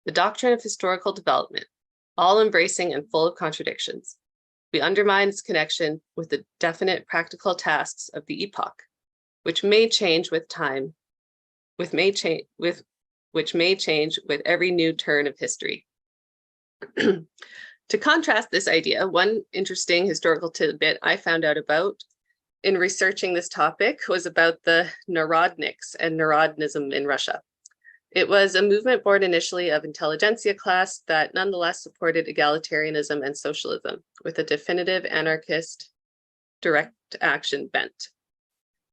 the doctrine of historical development, all embracing and full of contradictions. We undermine its connection with the definite practical tasks of the epoch, which may change with time, which may change with every new turn of history. To contrast this idea, one interesting historical tidbit I found out about in researching this topic was about the Narodniks and Narodnism in Russia. It was a movement born initially of intelligentsia class that nonetheless supported egalitarianism and socialism with a definitive anarchist direct action bent.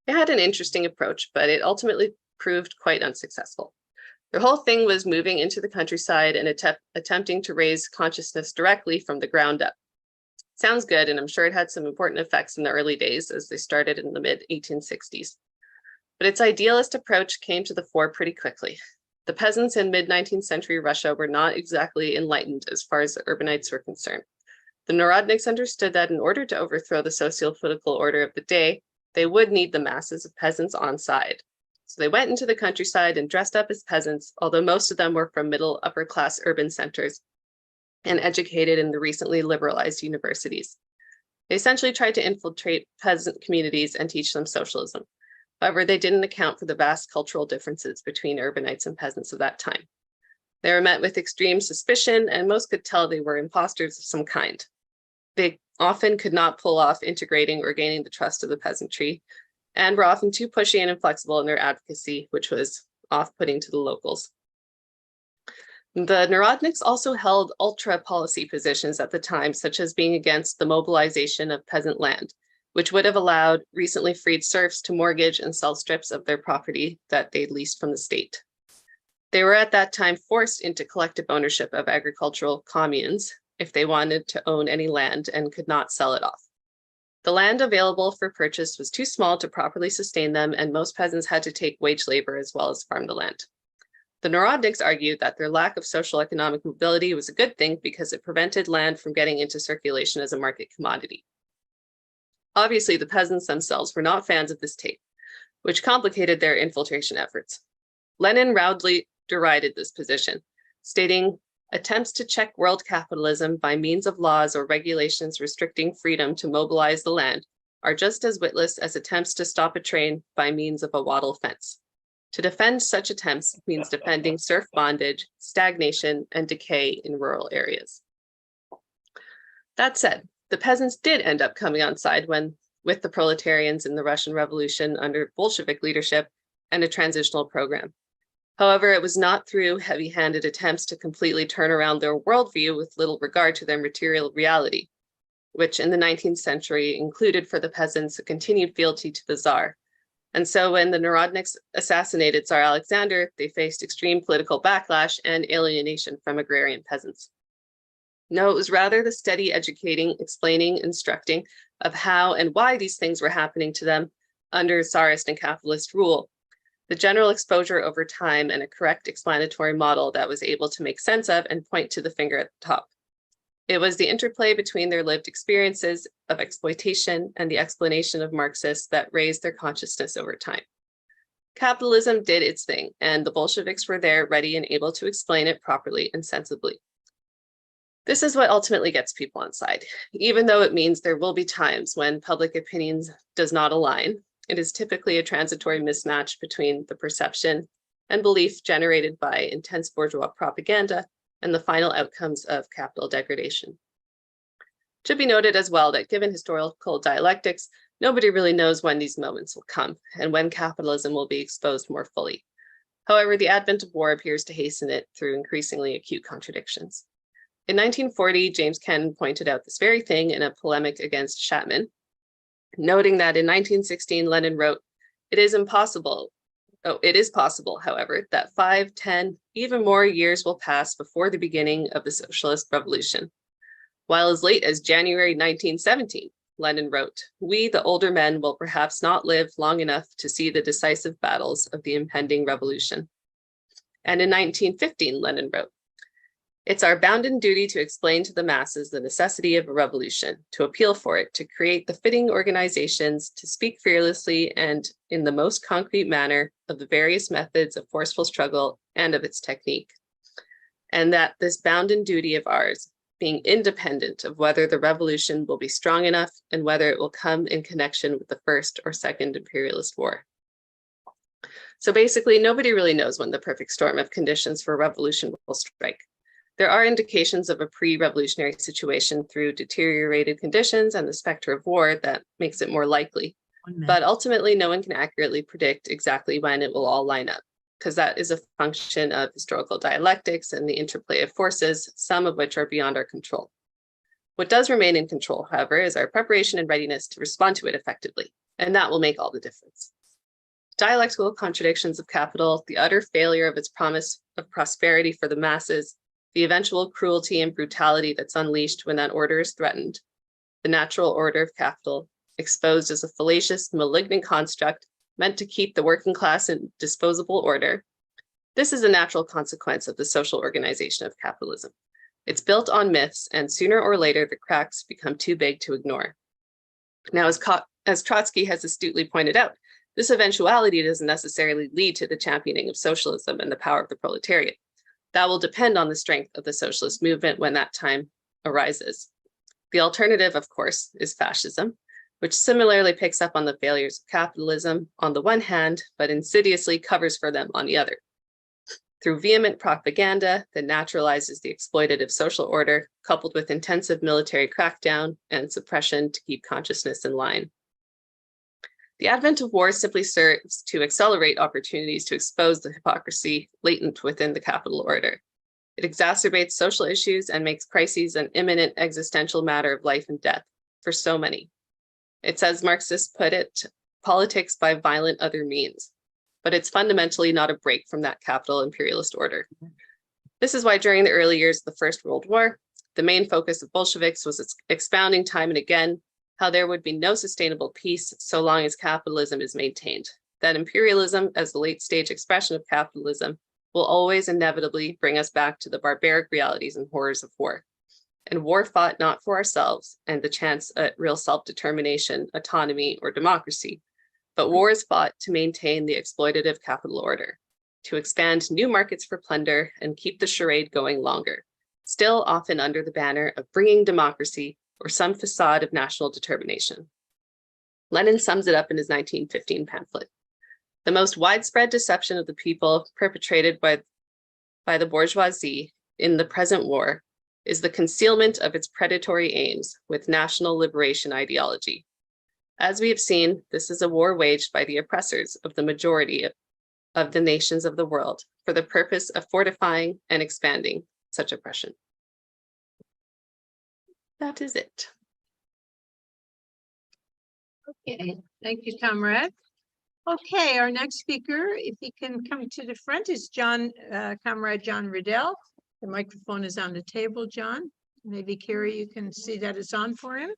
It had an interesting approach, but it ultimately proved quite unsuccessful. The whole thing was moving into the countryside and attempting to raise consciousness directly from the ground up. Sounds good, and I'm sure it had some important effects in the early days as they started in the mid-1860s. But its idealist approach came to the fore pretty quickly. The peasants in mid-19th century Russia were not exactly enlightened as far as the urbanites were concerned. The Narodniks understood that in order to overthrow the socio-political order of the day, they would need the masses of peasants on side. So they went into the countryside and dressed up as peasants, although most of them were from middle upper class urban centers and educated in the recently liberalized universities. They essentially tried to infiltrate peasant communities and teach them socialism. However, they didn't account for the vast cultural differences between urbanites and peasants of that time. They were met with extreme suspicion, and most could tell they were imposters of some kind. They often could not pull off integrating or gaining the trust of the peasantry, and were often too pushy and inflexible in their advocacy, which was off-putting to the locals. The Narodniks also held ultra-policy positions at the time, such as being against the mobilization of peasant land, which would have allowed recently freed serfs to mortgage and sell strips of their property that they'd leased from the state. They were at that time forced into collective ownership of agricultural communes if they wanted to own any land and could not sell it off. The land available for purchase was too small to properly sustain them, and most peasants had to take wage labor as well as farm the land. The Narodniks argued that their lack of social economic mobility was a good thing because it prevented land from getting into circulation as a market commodity. Obviously, the peasants themselves were not fans of this take, which complicated their infiltration efforts. Lenin roundly derided this position, stating, "Attempts to check world capitalism by means of laws or regulations restricting freedom to mobilize the land are just as witless as attempts to stop a train by means of a wattle fence. To defend such attempts means defending serf bondage, stagnation, and decay in rural areas." That said, the peasants did end up coming on side with the proletarians in the Russian Revolution under Bolshevik leadership and a transitional program. However, it was not through heavy-handed attempts to completely turn around their worldview with little regard to their material reality, which in the 19th century included for the peasants a continued fealty to the Tsar. And so when the Narodniks assassinated Tsar Alexander, they faced extreme political backlash and alienation from agrarian peasants. No, it was rather the steady educating, explaining, instructing of how and why these things were happening to them under Tsarist and capitalist rule the general exposure over time, and a correct explanatory model that was able to make sense of and point to the finger at the top. It was the interplay between their lived experiences of exploitation and the explanation of Marxists that raised their consciousness over time. Capitalism did its thing, and the Bolsheviks were there ready and able to explain it properly and sensibly. This is what ultimately gets people on side. Even though it means there will be times when public opinions does not align, it is typically a transitory mismatch between the perception and belief generated by intense bourgeois propaganda and the final outcomes of capital degradation. It should be noted as well that given historical dialectics, nobody really knows when these moments will come and when capitalism will be exposed more fully. However, the advent of war appears to hasten it through increasingly acute contradictions. In 1940, James Cannon pointed out this very thing in a polemic against Chapman, noting that in 1916, Lenin wrote, it is possible, however, that 5, 10, even more years will pass before the beginning of the socialist revolution. While as late as January 1917, Lenin wrote, we, the older men, will perhaps not live long enough to see the decisive battles of the impending revolution. And in 1915, Lenin wrote, it's our bounden duty to explain to the masses the necessity of a revolution, to appeal for it, to create the fitting organizations, to speak fearlessly and in the most concrete manner of the various methods of forceful struggle and of its technique. And that this bounden duty of ours, being independent of whether the revolution will be strong enough and whether it will come in connection with the first or second imperialist war. So basically, nobody really knows when the perfect storm of conditions for revolution will strike. There are indications of a pre-revolutionary situation through deteriorated conditions and the specter of war that makes it more likely. But ultimately, no one can accurately predict exactly when it will all line up, because that is a function of historical dialectics and the interplay of forces, some of which are beyond our control. What does remain in control, however, is our preparation and readiness to respond to it effectively, and that will make all the difference. Dialectical contradictions of capital, the utter failure of its promise of prosperity for the masses, the eventual cruelty and brutality that's unleashed when that order is threatened, the natural order of capital, exposed as a fallacious, malignant construct meant to keep the working class in disposable order. This is a natural consequence of the social organization of capitalism. It's built on myths, and sooner or later, the cracks become too big to ignore. Now, as Trotsky has astutely pointed out, this eventuality doesn't necessarily lead to the championing of socialism and the power of the proletariat. That will depend on the strength of the socialist movement when that time arises. The alternative, of course, is fascism, which similarly picks up on the failures of capitalism on the one hand, but insidiously covers for them on the other. Through vehement propaganda that naturalizes the exploitative social order, coupled with intensive military crackdown and suppression to keep consciousness in line. The advent of war simply serves to accelerate opportunities to expose the hypocrisy latent within the capital order. It exacerbates social issues and makes crises an imminent existential matter of life and death for so many. It's, as Marxists put it, politics by violent other means, but it's fundamentally not a break from that capital imperialist order. This is why during the early years of the First World War, the main focus of Bolsheviks was expounding time and again how there would be no sustainable peace so long as capitalism is maintained, that imperialism as the late stage expression of capitalism will always inevitably bring us back to the barbaric realities and horrors of war. And war fought not for ourselves and the chance at real self-determination, autonomy, or democracy, but war is fought to maintain the exploitative capital order, to expand new markets for plunder and keep the charade going longer, still often under the banner of bringing democracy or some facade of national determination. Lenin sums it up in his 1915 pamphlet. The most widespread deception of the people perpetrated by the bourgeoisie in the present war is the concealment of its predatory aims with national liberation ideology. As we have seen, this is a war waged by the oppressors of the majority of the nations of the world for the purpose of fortifying and expanding such oppression. That is it. Okay, thank you, comrade. Okay, our next speaker, if he can come to the front, is Comrade John Riddell. The microphone is on the table, John. Maybe Carrie, you can see that it's on for him.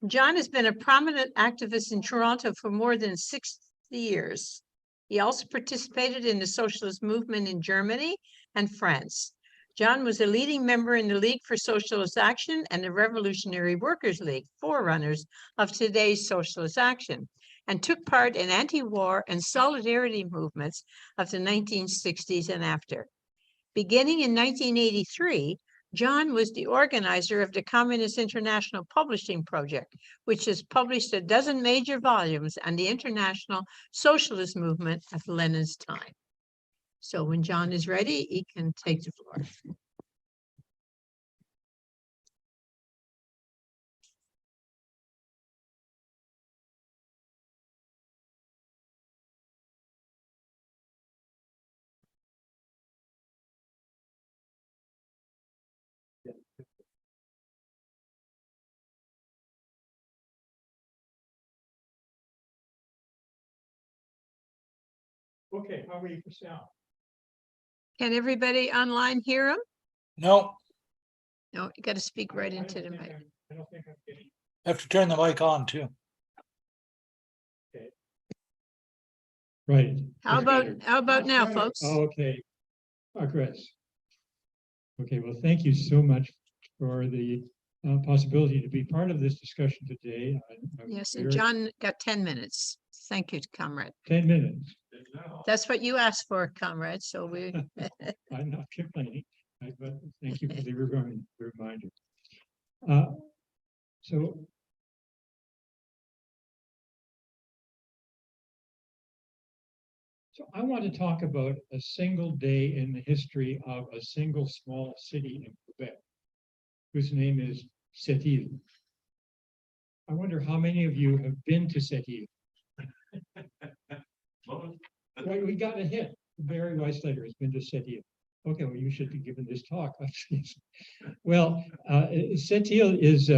John has been a prominent activist in Toronto for more than 60 years. He also participated in the socialist movement in Germany and France. John was a leading member in the League for Socialist Action and the Revolutionary Workers' League, forerunners of today's Socialist Action, and took part in anti-war and solidarity movements of the 1960s and after. Beginning in 1983, John was the organizer of the Communist International Publishing Project, which has published a dozen major volumes on the international socialist movement of Lenin's time. So when John is ready, he can take the floor. Okay, how are you for sound? Can everybody online hear him? No, No, you got to speak right into the mic. I don't think I'm getting. have to turn the mic on too. Right. How about now, folks? Oh, okay. Progress. Okay, well, thank you so much for the possibility to be part of this discussion today. I'm Yes, and very- John got 10 minutes. Thank you, comrade. 10 minutes. That's what you asked for, comrade, so we, I'm not complaining, but thank you for the reminder. So I want to talk about a single day in the history of a single small city in Quebec, whose name is Sept-Îles. I wonder how many of you have been to Sept-Îles? Right, we got a hit. Barry Weisleiter has been to Sept-Îles. Okay, well, you should be given this talk. Well, Sept-Îles is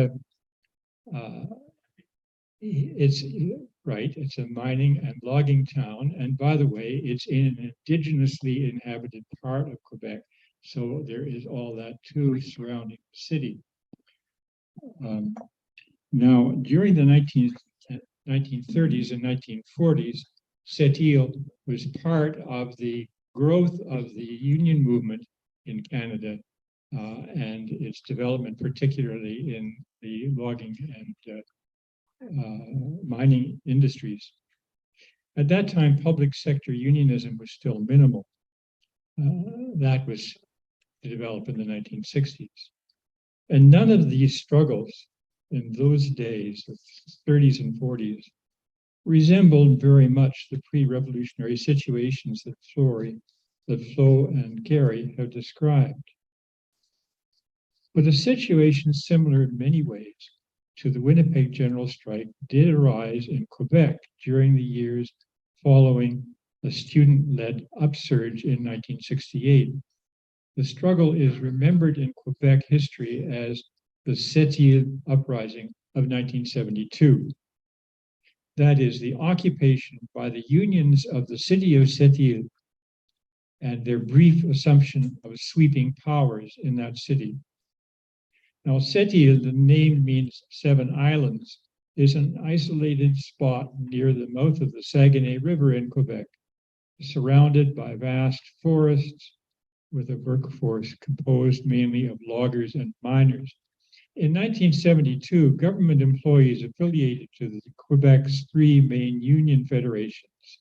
it's a mining and logging town, and by the way, it's in an indigenously inhabited part of Quebec, so there is all that too surrounding the city. Now, during the 1930s and 1940s, Sept-Îles was part of the growth of the union movement in Canada and its development, particularly in the logging and mining industries. At that time, public sector unionism was still minimal. That was developed in the 1960s. And none of these struggles in those days, the 30s and 40s, resembled very much the pre-revolutionary situations that Flo and Gary have described. But a situation similar in many ways to the Winnipeg General Strike did arise in Quebec during the years following the student-led upsurge in 1968. The struggle is remembered in Quebec history as the Sept-Îles Uprising of 1972. That is the occupation by the unions of the city of Sept-Îles and their brief assumption of sweeping powers in that city. Now, Sept-Îles, the name means 7 islands, is an isolated spot near the mouth of the Saguenay River in Quebec, surrounded by vast forests with a workforce composed mainly of loggers and miners. In 1972, government employees affiliated to Quebec's 3 main union federations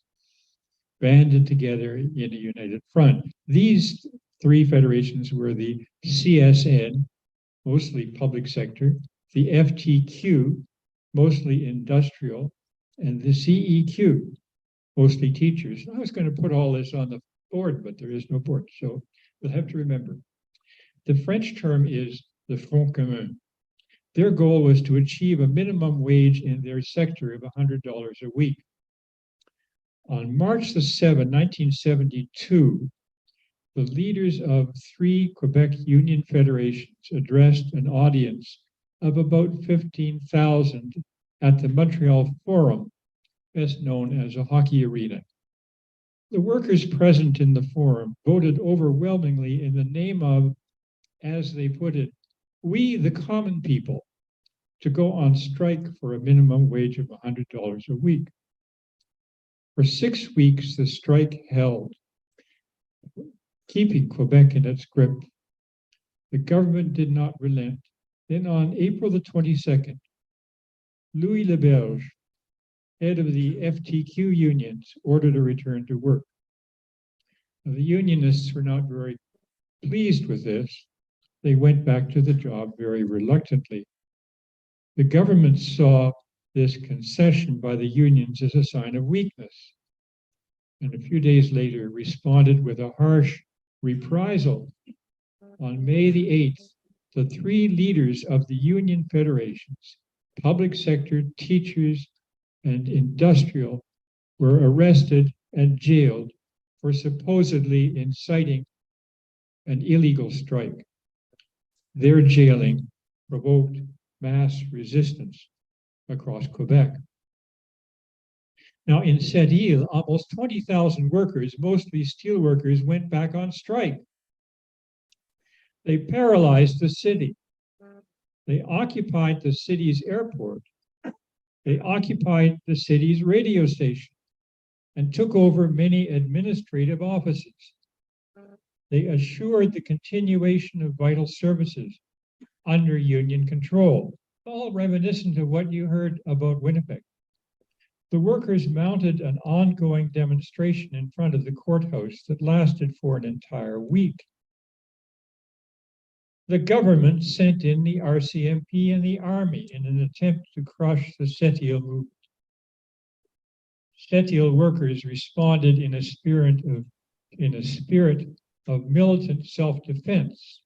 banded together in a united front. These 3 federations were the CSN, mostly public sector, the FTQ, mostly industrial, and the CEQ, mostly teachers. I was going to put all this on the board, but there is no board, so we'll have to remember. The French term is the Front Commun. Their goal was to achieve a minimum wage in their sector of $100 a week. On March the 7th, 1972, the leaders of 3 Quebec union federations addressed an audience of about 15,000 at the Montreal Forum, best known as a hockey arena. The workers present in the forum voted overwhelmingly in the name of, as they put it, we the common people, to go on strike for a minimum wage of $100 a week. For 6 weeks, the strike held, keeping Quebec in its grip. The government did not relent. Then on April the 22nd, Louis Leberge, head of the FTQ unions, ordered a return to work. Now, the unionists were not very pleased with this. They went back to the job very reluctantly. The government saw this concession by the unions as a sign of weakness, and a few days later responded with a harsh reprisal. On May the 8th, the 3 leaders of the union federations, public sector, teachers, and industrial, were arrested and jailed for supposedly inciting an illegal strike. Their jailing provoked mass resistance across Quebec. Now, in Sept-Île, almost 20,000 workers, mostly steel workers, went back on strike. They paralyzed the city. They occupied the city's airport. They occupied the city's radio station and took over many administrative offices. They assured the continuation of vital services under union control, all reminiscent of what you heard about Winnipeg. The workers mounted an ongoing demonstration in front of the courthouse that lasted for an entire week. The government sent in the RCMP and the army in an attempt to crush the Sept-Île movement. Sept-Île workers responded in a spirit of militant self-defense.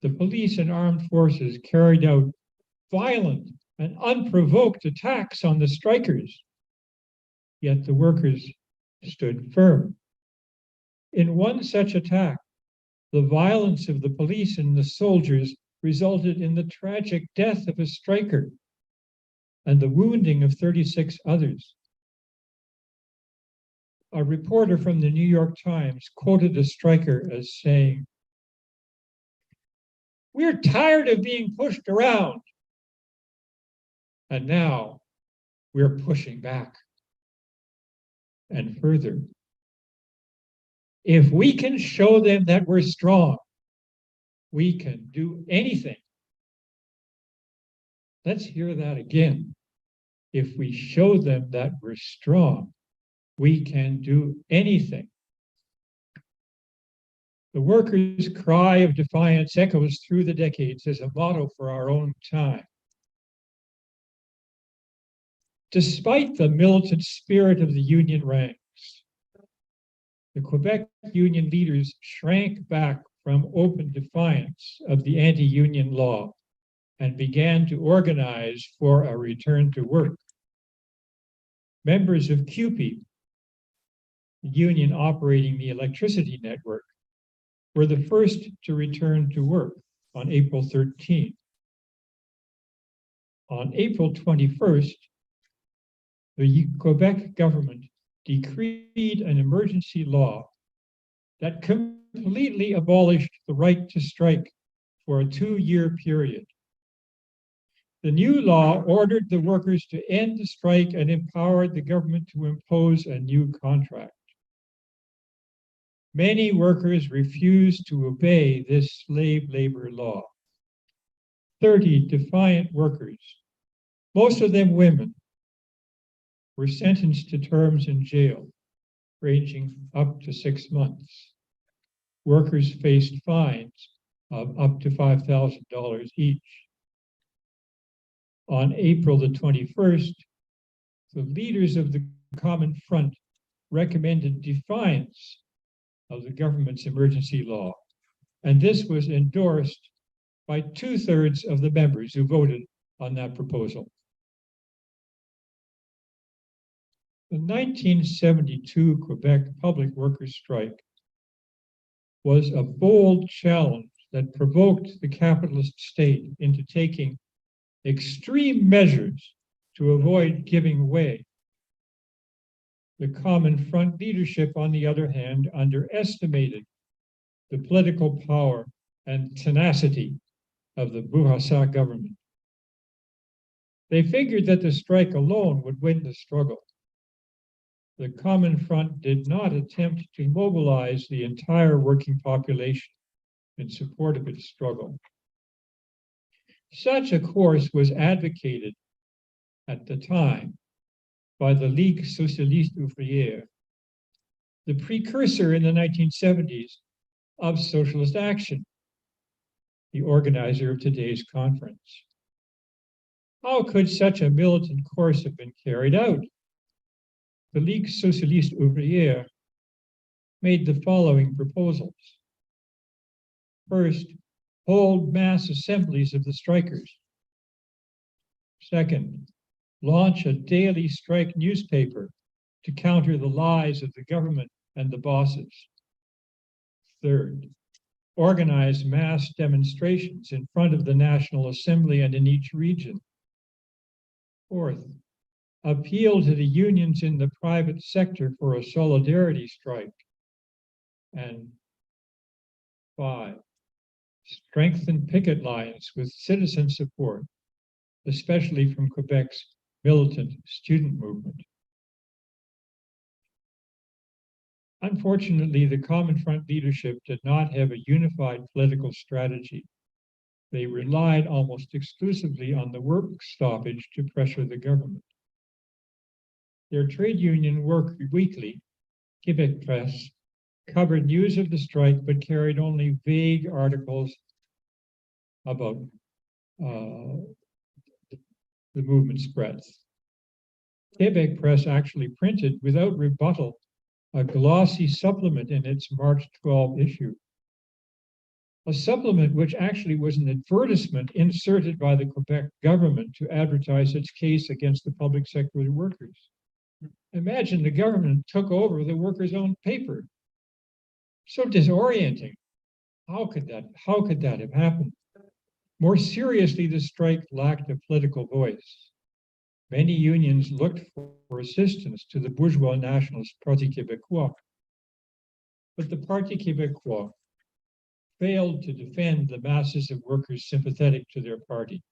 The police and armed forces carried out violent and unprovoked attacks on the strikers. Yet the workers stood firm. In one such attack, the violence of the police and the soldiers resulted in the tragic death of a striker and the wounding of 36 others. A reporter from the New York Times quoted a striker as saying, "We're tired of being pushed around, and now we're pushing back." And further, if we can show them that we're strong, we can do anything. Let's hear that again. If we show them that we're strong, we can do anything. The workers' cry of defiance echoes through the decades as a motto for our own time. Despite the militant spirit of the union ranks, the Quebec union leaders shrank back from open defiance of the anti-union law and began to organize for a return to work. Members of CUPE, the union operating the electricity network, were the first to return to work on April 13. On April 21st, the Quebec government decreed an emergency law that completely abolished the right to strike for a 2-year period. The new law ordered the workers to end the strike and empowered the government to impose a new contract. Many workers refused to obey this slave labor law. 30 defiant workers, most of them women, were sentenced to terms in jail, ranging up to 6 months. Workers faced fines of up to $5,000 each. On April the 21st, the leaders of the Common Front recommended defiance of the government's emergency law, and this was endorsed by 2/3 of the members who voted on that proposal. The 1972 Quebec public workers' strike was a bold challenge that provoked the capitalist state into taking extreme measures to avoid giving way. The Common Front leadership, on the other hand, underestimated the political power and tenacity of the Bourassa government. They figured that the strike alone would win the struggle. the Common Front did not attempt to mobilize the entire working population in support of its struggle. Such a course was advocated at the time by the Ligue Socialiste Ouvrière, the precursor in the 1970s of Socialist Action, the organizer of today's conference. How could such a militant course have been carried out? The Ligue Socialiste Ouvrière made the following proposals. First, hold mass assemblies of the strikers. Second, launch a daily strike newspaper to counter the lies of the government and the bosses. Third, organize mass demonstrations in front of the National Assembly and in each region. Fourth, appeal to the unions in the private sector for a solidarity strike. And 5, strengthen picket lines with citizen support, especially from Quebec's militant student movement. Unfortunately, the Common Front leadership did not have a unified political strategy. They relied almost exclusively on the work stoppage to pressure the government. Their trade union work weekly, Quebec Press, covered news of the strike but carried only vague articles about the movement's breadth. Quebec Press actually printed without rebuttal a glossy supplement in its March 12 issue. A supplement which actually was an advertisement inserted by the Quebec government to advertise its case against the public sector workers. Imagine the government took over the workers' own paper. So disorienting. How could that have happened? More seriously, the strike lacked a political voice. Many unions looked for assistance to the bourgeois nationalist Parti Québécois. But the Parti Québécois failed to defend the masses of workers sympathetic to their party.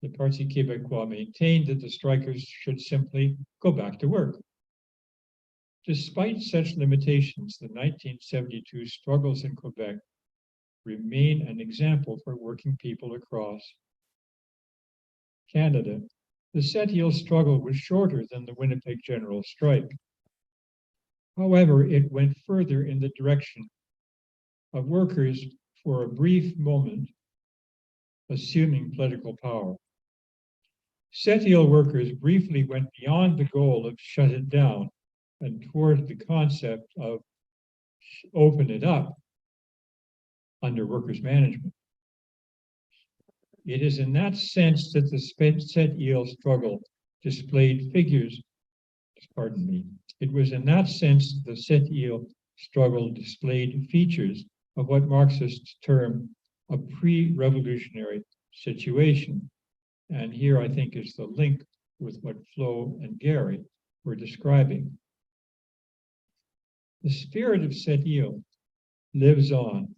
The Parti Québécois maintained that the strikers should simply go back to work. Despite such limitations, the 1972 struggles in Quebec remain an example for working people across Canada. The Sept-Îles struggle was shorter than the Winnipeg General Strike. However, it went further in the direction of workers for a brief moment assuming political power. Sept-Îles workers briefly went beyond the goal of shut it down and toward the concept of open it up under workers' management. It is in that sense that the Sept-Îles struggle displayed figures, pardon me, it was in that sense the Sept-Îles struggle displayed features of what Marxists term a pre-revolutionary situation. And here I think is the link with what Flo and Gary were describing. The spirit of Sept-Îles lives on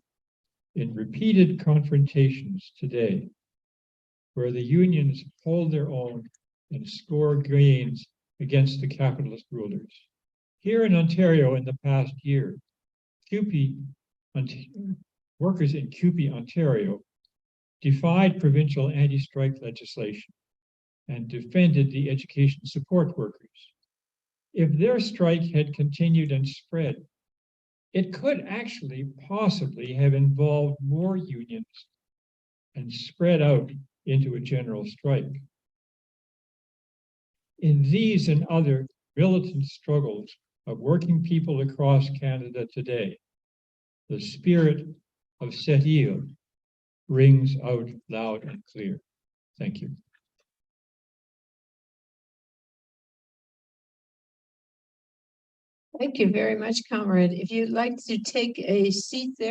in repeated confrontations today, where the unions hold their own and score gains against the capitalist rulers. Here in Ontario in the past year, workers in CUPE, Ontario, defied provincial anti-strike legislation and defended the education support workers. If their strike had continued and spread, it could actually possibly have involved more unions and spread out into a general strike. In these and other militant struggles of working people across Canada today, the spirit of Sept-Îles rings out loud and clear. Thank you. Thank you very much, comrade. If you'd like to take a seat there.